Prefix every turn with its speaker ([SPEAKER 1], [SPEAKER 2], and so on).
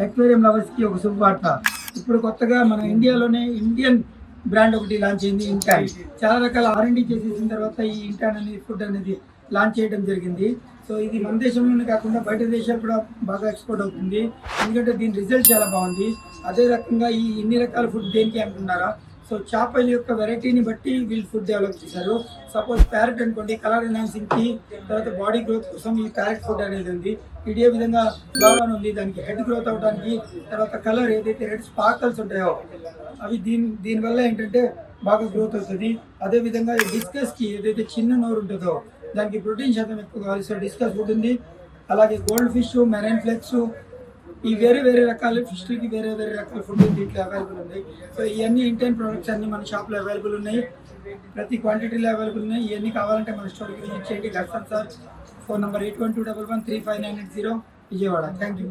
[SPEAKER 1] Aquarium lovers కి ఒక శుభవార్త. ఇప్పుడు కొత్తగా మన ఇండియాలోనే ఇండియన్ బ్రాండ్ ఒకటి లాంచ్ అయింది, ఇంటాన్. చాలా రకాల R&D చేసేసిన తర్వాత ఈ ఇంటాన్ అనేది ఫుడ్ అనేది లాంచ్ చేయడం జరిగింది. సో ఇది మన దేశంలోనే కాకుండా బయట దేశాలు కూడా బాగా ఎక్స్పోర్ట్ అవుతుంది, ఎందుకంటే దీని రిజల్ట్ చాలా బాగుంది. అదే రకంగా ఈ ఇన్ని రకాల ఫుడ్ దేనికి అనుకున్నారా? సో చేపల యొక్క వెరైటీని బట్టి వీళ్ళు ఫుడ్ డెవలప్ చేశారు. సపోజ్ ప్యారెట్ అనుకోండి, కలర్ ఎన్హాన్సింగ్కి, తర్వాత బాడీ గ్రోత్ కోసం ఈ ప్యారెట్ ఫుడ్ అనేది ఉంది. ఇదే విధంగా బాగా ఉంది, దానికి హెడ్ గ్రోత్ అవడానికి, తర్వాత కలర్ ఏదైతే రెడ్ స్పార్కల్స్ ఉంటాయో అవి దీనివల్ల ఏంటంటే బాగా గ్రోత్ అవుతుంది. అదేవిధంగా డిస్కస్కి ఏదైతే చిన్న నోరు ఉంటుందో దానికి ప్రోటీన్ శాతం ఎక్కువ కావాలి, సో డిస్కస్ ఫుడ్ ఉంది. అలాగే గోల్డ్ ఫిష్, మెరైన్ ఫ్లెక్స్, ఈ వేరే వేరే రకాల ఫిష్కి వేరే వేరే రకాల ఫుడ్ దీంట్లో అవైలబుల్ ఉంది. సో ఇవన్నీ ఇంటెన్ ప్రొడక్ట్స్ అన్ని మన షాప్లో అవైలబుల్ ఉన్నాయి, ప్రతి క్వాంటిటీలో అవైలబుల్ ఉన్నాయి. ఇవన్నీ కావాలంటే మన స్టోర్కి విజిట్ చేయండి. గర్సన్ sir, phone number 8121135980, Vijayawada. Thank you.